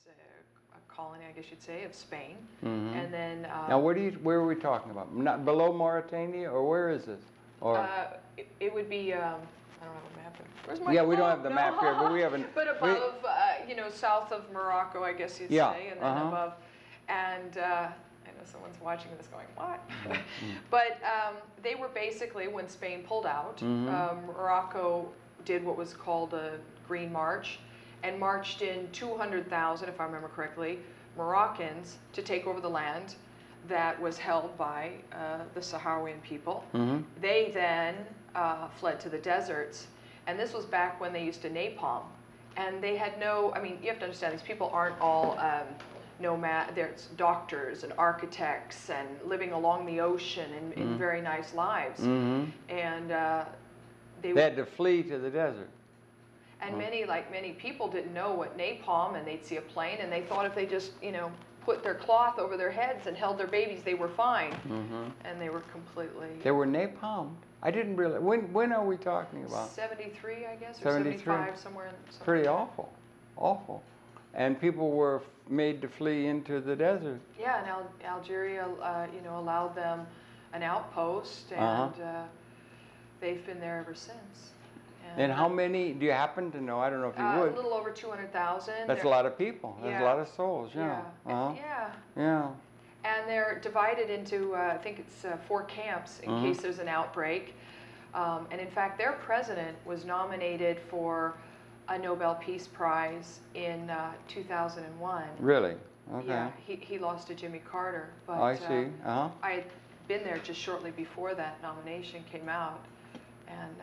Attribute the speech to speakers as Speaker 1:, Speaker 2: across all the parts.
Speaker 1: was a colony, I guess you'd say, of Spain.
Speaker 2: Mm-hmm.
Speaker 1: And then
Speaker 2: now, where are we talking about? Not below Mauritania, or where is this? Or
Speaker 1: it would be. I don't have a map. Where's my
Speaker 2: yeah, we don't
Speaker 1: phone?
Speaker 2: have the map here, but we haven't.
Speaker 1: But above, you know, south of Morocco, I guess you'd say, and then above, and I know someone's watching this going, what? But they were basically, when Spain pulled out, Morocco did what was called a Green March, and marched in 200,000, if I remember correctly, Moroccans to take over the land that was held by the Saharawian people. They then fled to the deserts, and this was back when they used to napalm. And they had no, I mean, you have to understand, these people aren't all nomad, there's doctors and architects and living along the ocean in very nice lives. And they
Speaker 2: had to flee to the desert.
Speaker 1: And many people didn't know what napalm, and they'd see a plane, and they thought if they just, you know, put their cloth over their heads and held their babies, they were fine. And they were completely...
Speaker 2: They were napalmed? I didn't realize. When are we talking about?
Speaker 1: 73, I guess, or 75, somewhere in...
Speaker 2: Pretty awful. Awful. And people were made to flee into the desert.
Speaker 1: Yeah, and Algeria, you know, allowed them an outpost, and they've been there ever since.
Speaker 2: And how many, do you happen to know? I don't know if you would.
Speaker 1: A little over 200,000.
Speaker 2: That's a lot of people. That's a lot of souls, yeah.
Speaker 1: Yeah. And they're divided into, I think it's 4 camps in case there's an outbreak. And in fact, their president was nominated for a Nobel Peace Prize in 2001.
Speaker 2: Really? Okay.
Speaker 1: Yeah, he lost to Jimmy Carter. But,
Speaker 2: I see.
Speaker 1: I had been there just shortly before that nomination came out. And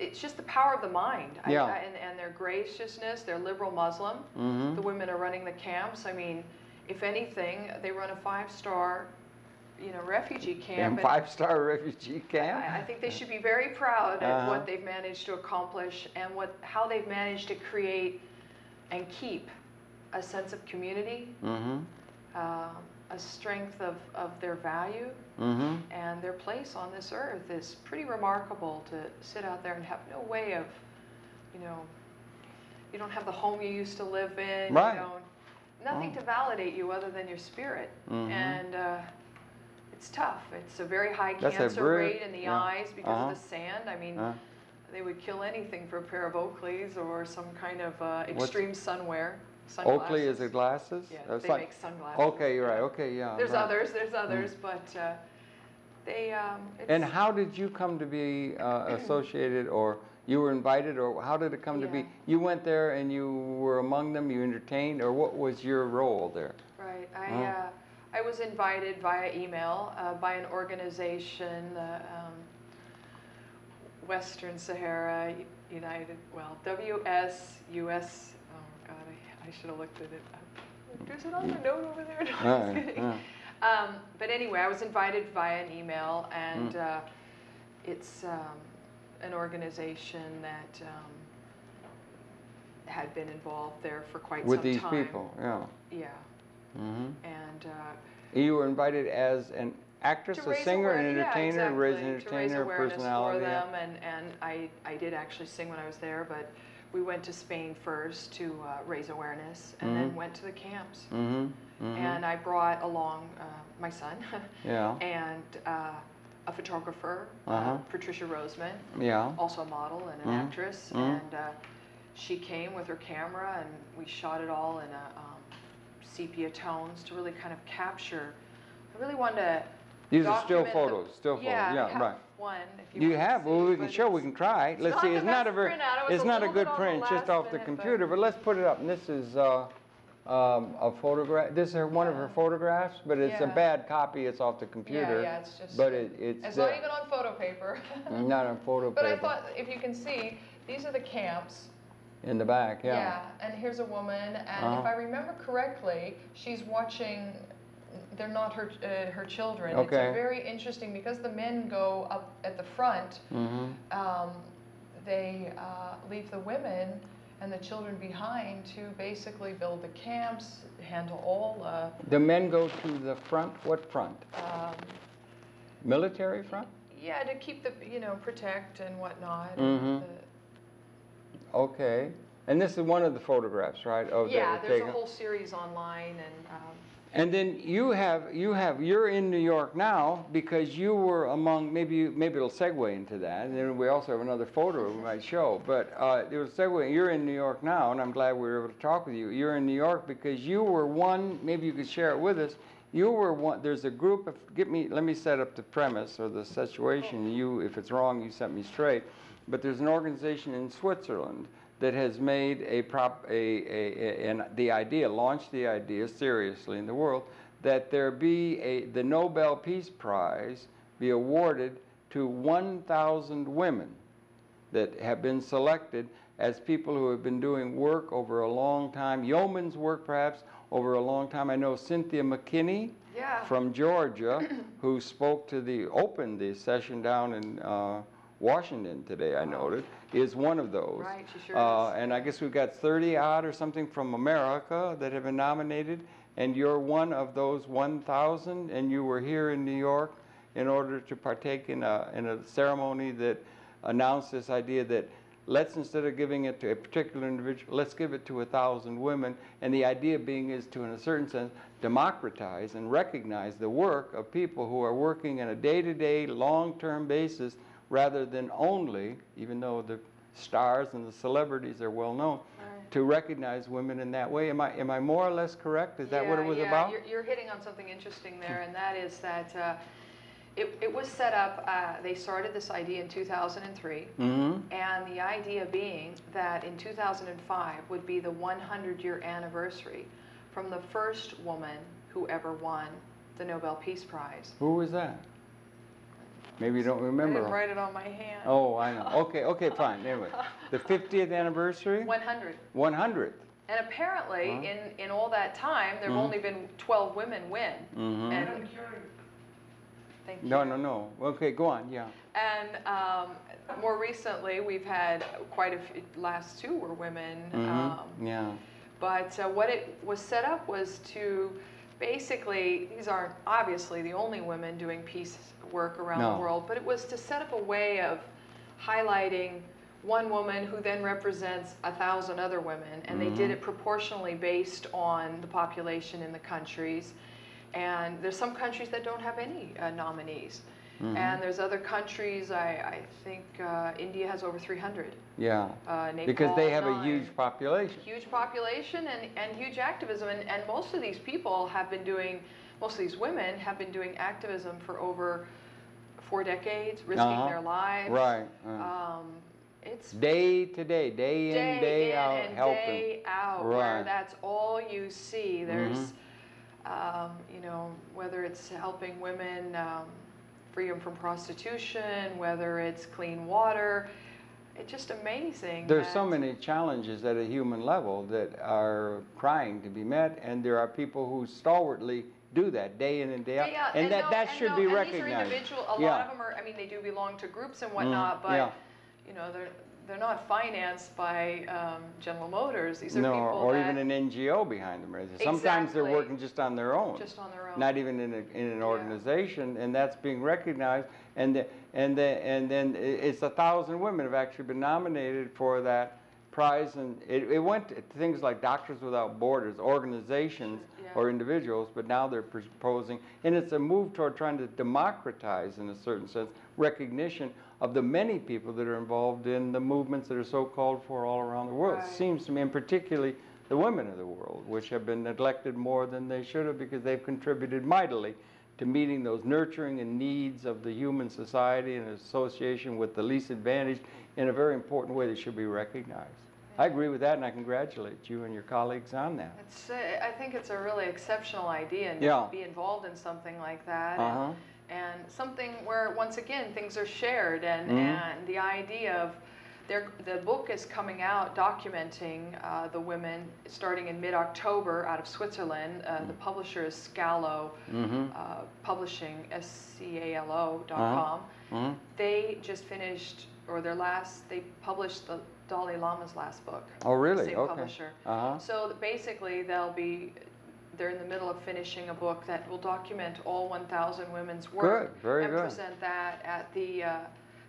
Speaker 1: it's just the power of the mind, and their graciousness. They're liberal Muslim. The women are running the camps. I mean, if anything, they run a 5-star, you know, refugee camp.
Speaker 2: And 5-star refugee camp.
Speaker 1: I think they should be very proud of what they've managed to accomplish and how they've managed to create and keep a sense of community, a strength of their value, and their place on this earth is pretty remarkable. To sit out there and have no way of, you know, you don't have the home you used to live in,
Speaker 2: right.
Speaker 1: You don't, nothing to validate you other than your spirit, and it's tough. It's a very high cancer rate in the eyes because of the sand. I mean, they would kill anything for a pair of Oakleys or some kind of extreme sunwear. Sunglasses.
Speaker 2: Oakley is it glasses?
Speaker 1: Yeah, they make sunglasses.
Speaker 2: Okay, you're right. Okay, yeah.
Speaker 1: There's others, but they...
Speaker 2: and how did you come to be associated, or you were invited, or how did it come to be? You went there and you were among them, you entertained, or what was your role there?
Speaker 1: Right. I was invited via email by an organization, Western Sahara United, WSUS. Oh God, I should have looked at it. There's it on the note over there. No, I'm just kidding. But anyway, I was invited via an email, and it's an organization that had been involved there for quite some time.
Speaker 2: With these people, yeah.
Speaker 1: Yeah. And
Speaker 2: you were invited as an actress, a singer, an entertainer, raise an entertainer, personality.
Speaker 1: For them, and I did actually sing when I was there, but we went to Spain first to raise awareness, and then went to the camps. And I brought along my son, and a photographer, Patricia Roseman, also a model and an actress, and she came with her camera, and we shot it all in sepia tones to really kind of capture. I really wanted to.
Speaker 2: These are still photos, right.
Speaker 1: One, if
Speaker 2: you have? Well, we can show. We can try. Let's see. It's not a very. It's not a good print, just off the computer. But let's put it up. And this is a photograph. This is one of her photographs, but it's a bad copy. It's off the computer.
Speaker 1: Yeah, it's just.
Speaker 2: But it's.
Speaker 1: It's not even on photo paper.
Speaker 2: Not on photo
Speaker 1: paper.
Speaker 2: But
Speaker 1: I thought, if you can see, these are the camps.
Speaker 2: In the back,
Speaker 1: Yeah, and here's a woman, and if I remember correctly, she's watching. They're not her children.
Speaker 2: Okay.
Speaker 1: It's very interesting because the men go up at the front. They leave the women and the children behind to basically build the camps, handle all.
Speaker 2: The men go to the front. What front? Military front.
Speaker 1: Yeah, to keep the protect and whatnot.
Speaker 2: Okay. And this is one of the photographs, right?
Speaker 1: Yeah, there's a whole series online,
Speaker 2: and then you're in New York now because you were among, maybe it'll segue into that, and then we also have another photo we might show, but it will segue. You're in New York now, and I'm glad we were able to talk with you. You're in New York because you were one, maybe you could share it with us, you were one, there's a group of, let me set up the premise or the situation. You, if it's wrong, you set me straight, but there's an organization in Switzerland that has made launched the idea seriously in the world, that there be the Nobel Peace Prize be awarded to 1,000 women that have been selected as people who have been doing work over a long time, yeoman's work perhaps, over a long time. I know Cynthia Basinet from Georgia, who opened the session down in Washington today, I noted, is one of those.
Speaker 1: Right, she sure is.
Speaker 2: And I guess we've got 30 odd or something from America that have been nominated, and you're one of those 1,000, and you were here in New York in order to partake in a ceremony that announced this idea that let's, instead of giving it to a particular individual, let's give it to 1,000 women. And the idea being is to, in a certain sense, democratize and recognize the work of people who are working on a day-to-day, long-term basis, rather than only, even though the stars and the celebrities are well known, to recognize women in that way. Am I more or less correct? Is that what it was about?
Speaker 1: You're hitting on something interesting there, and that is that it was set up, they started this idea in 2003, and the idea being that in 2005 would be the 100-year anniversary from the first woman who ever won the Nobel Peace Prize.
Speaker 2: Who was that? Maybe you don't remember.
Speaker 1: I didn't write it on my hand.
Speaker 2: Oh, I know. Okay, fine. Anyway, the 50th anniversary?
Speaker 1: 100th.
Speaker 2: 100th.
Speaker 1: And apparently, in all that time, there have only been 12 women win. And thank you.
Speaker 2: No. Okay, go on, yeah.
Speaker 1: And more recently, we've had quite a few, last two were women. But what it was set up was to basically, these aren't obviously the only women doing peace work around the world, but it was to set up a way of highlighting one woman who then represents 1,000 other women, and they did it proportionally based on the population in the countries. And there's some countries that don't have any nominees. And there's other countries, I think India has over 300.
Speaker 2: Yeah,
Speaker 1: Nepal
Speaker 2: because they have
Speaker 1: 9.
Speaker 2: a huge population.
Speaker 1: Huge population and huge activism. And most of these people have been doing, most of these women have been doing activism for over 4 decades, risking their lives.
Speaker 2: Right.
Speaker 1: It's
Speaker 2: day to day, day in, day out,
Speaker 1: and
Speaker 2: helping.
Speaker 1: day out, where that's all you see. There's, you know, whether it's helping women freedom from prostitution, whether it's clean water, it's just amazing.
Speaker 2: There's so many challenges at a human level that are crying to be met, and there are people who stalwartly do that day in and day out, and that should be recognized.
Speaker 1: These are individual. A lot of them are. I mean, they do belong to groups and whatnot, but you know, they're not financed by General Motors. These are people
Speaker 2: or even an NGO behind them. Sometimes they're working just on their own.
Speaker 1: Just on their own.
Speaker 2: Not even in an organization, and that's being recognized. And then it's 1,000 women have actually been nominated for that prize, and it went to things like Doctors Without Borders, organizations or individuals, but now they're proposing, and it's a move toward trying to democratize, in a certain sense, recognition of the many people that are involved in the movements that are so called for all around the world. It seems to me, and particularly the women of the world, which have been neglected more than they should have, because they've contributed mightily to meeting those nurturing and needs of the human society in association with the least advantaged in a very important way that should be recognized. I agree with that, and I congratulate you and your colleagues on that.
Speaker 1: I think it's a really exceptional idea, and to be involved in something like that, and something where, once again, things are shared, and the idea of the book is coming out documenting the women starting in mid-October out of Switzerland. The publisher is Scalo Publishing, SCALO.com. They just finished, or they published the Dalai Lama's last book.
Speaker 2: Oh, really?
Speaker 1: Same publisher. So basically, they're in the middle of finishing a book that will document all 1,000 women's work.
Speaker 2: Good, very good.
Speaker 1: Present that at the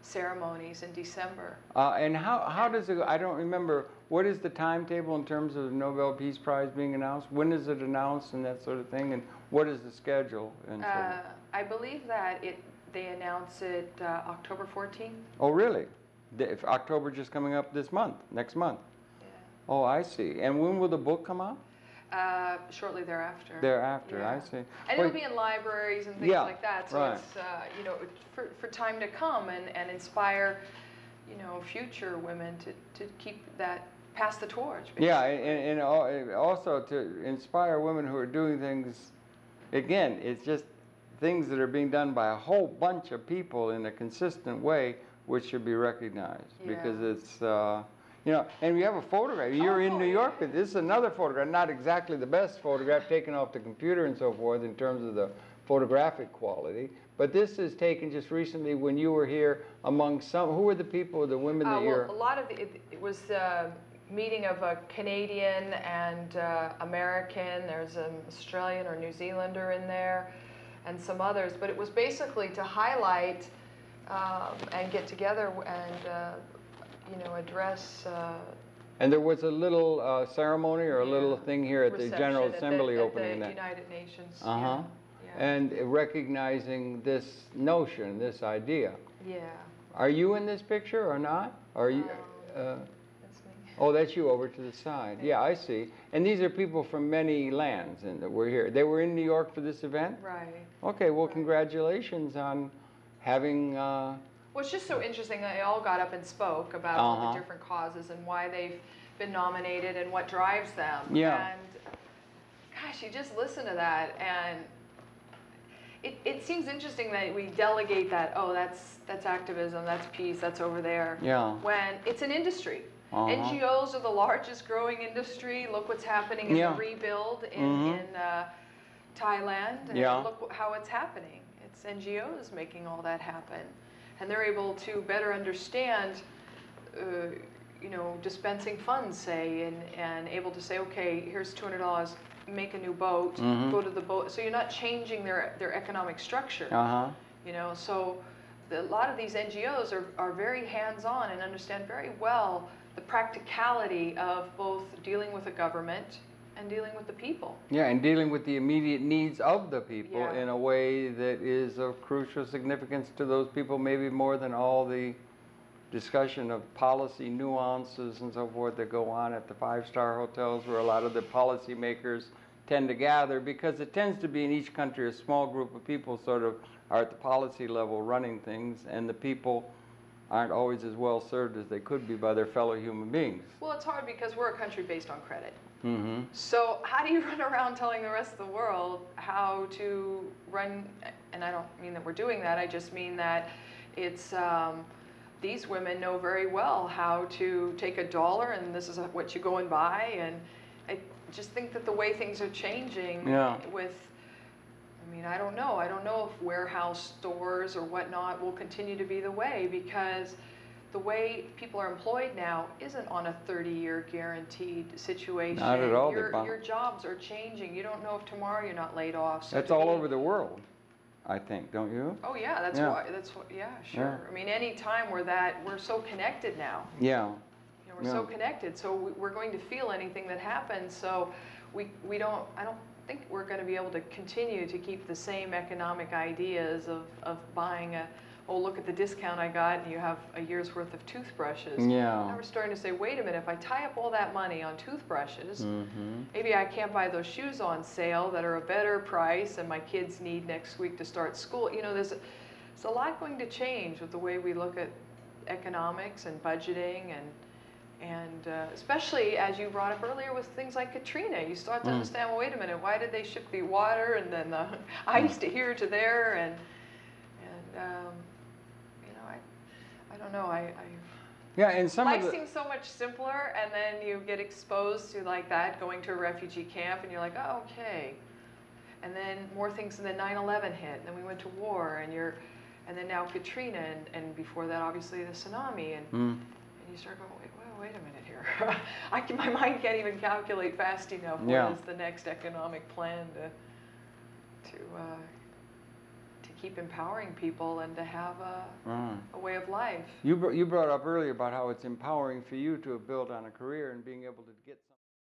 Speaker 1: ceremonies in December.
Speaker 2: And how does it go? I don't remember. what is the timetable in terms of the Nobel Peace Prize being announced? When is it announced and that sort of thing? And what is the schedule? And so on?
Speaker 1: I believe that they announce it October 14th.
Speaker 2: Oh, really? If October just coming up this month, next month? Yeah. Oh, I see. And when will the book come out?
Speaker 1: Shortly thereafter.
Speaker 2: Thereafter,
Speaker 1: yeah.
Speaker 2: I see.
Speaker 1: And it'll be in libraries and things like that. So
Speaker 2: right.
Speaker 1: it's, you know, for time to come and inspire, you know, future women to keep that, pass the torch. Basically.
Speaker 2: Yeah, and also to inspire women who are doing things, again, it's just things that are being done by a whole bunch of people in a consistent way, which should be recognized. Yeah. Because it's, you know, and we have a photograph. You're in New York, but this is another photograph, not exactly the best photograph taken off the computer and so forth in terms of the photographic quality. But this is taken just recently when you were here among some, who were the people, the women that you're...
Speaker 1: Well, a lot of it was a meeting of a Canadian and American. There's an Australian or New Zealander in there and some others. But it was basically to highlight and get together and you know, address.
Speaker 2: And there was a little ceremony or a little thing here at the General Assembly opening.
Speaker 1: At the United Nations.
Speaker 2: Yeah. And recognizing this notion, this idea.
Speaker 1: Yeah. Are
Speaker 2: you in this picture or not? Are you?
Speaker 1: That's me.
Speaker 2: Oh, that's you over to the side. Yeah, I see. And these are people from many lands and that were here. They were in New York for this event?
Speaker 1: Right.
Speaker 2: Okay, well, congratulations on having...
Speaker 1: Well, it's just so interesting that they all got up and spoke about all the different causes and why they've been nominated and what drives them.
Speaker 2: Yeah.
Speaker 1: And gosh, you just listen to that, and it seems interesting that we delegate that. Oh, that's activism, that's peace, that's over there.
Speaker 2: Yeah.
Speaker 1: When it's an industry. NGOs are the largest growing industry. Look what's happening in the rebuild in Thailand. And look how it's happening. It's NGOs making all that happen. And they're able to better understand, you know, dispensing funds, say, and able to say, okay, here's $200, make a new boat, go to the boat. So you're not changing their economic structure. You know, so a lot of these NGOs are very hands-on and understand very well the practicality of both dealing with the government and dealing with the people.
Speaker 2: Yeah, and dealing with the immediate needs of the people in a way that is of crucial significance to those people, maybe more than all the discussion of policy nuances and so forth that go on at the five-star hotels where a lot of the policymakers tend to gather, because it tends to be in each country a small group of people sort of are at the policy level running things, and the people aren't always as well served as they could be by their fellow human beings.
Speaker 1: Well, it's hard because we're a country based on credit. So how do you run around telling the rest of the world how to run, and I don't mean that we're doing that, I just mean that it's, these women know very well how to take a dollar and this is what you go and buy, and I just think that the way things are changing with, I mean, I don't know if warehouse stores or whatnot will continue to be the way, because the way people are employed now isn't on a 30-year guaranteed situation.
Speaker 2: Not at all.
Speaker 1: Your jobs are changing. You don't know if tomorrow you're not laid off. So
Speaker 2: that's all over the world, I think, don't you?
Speaker 1: Oh yeah, that's why. Yeah, sure. Yeah. I mean, any time we're so connected now.
Speaker 2: Yeah.
Speaker 1: You know, we're so connected, so we're going to feel anything that happens. So I don't think we're going to be able to continue to keep the same economic ideas of buying oh, look at the discount I got, and you have a year's worth of toothbrushes.
Speaker 2: Yeah.
Speaker 1: Now we're starting to say, wait a minute, if I tie up all that money on toothbrushes, maybe I can't buy those shoes on sale that are a better price and my kids need next week to start school. You know, there's a lot going to change with the way we look at economics and budgeting, and especially as you brought up earlier with things like Katrina, you start to understand, well, wait a minute, why did they ship the water and then the ice to here to there, and you know, I don't know,
Speaker 2: and
Speaker 1: life seems so much simpler, and then you get exposed to like that, going to a refugee camp, and you're like, oh, okay, and then more things, and then 9/11 hit, and then we went to war, and then now Katrina, and before that, obviously, the tsunami, and you start going, wait a minute here. My mind can't even calculate fast enough what is the next economic plan to keep empowering people and to have a way of life.
Speaker 2: You brought up earlier about how it's empowering for you to have built on a career and being able to get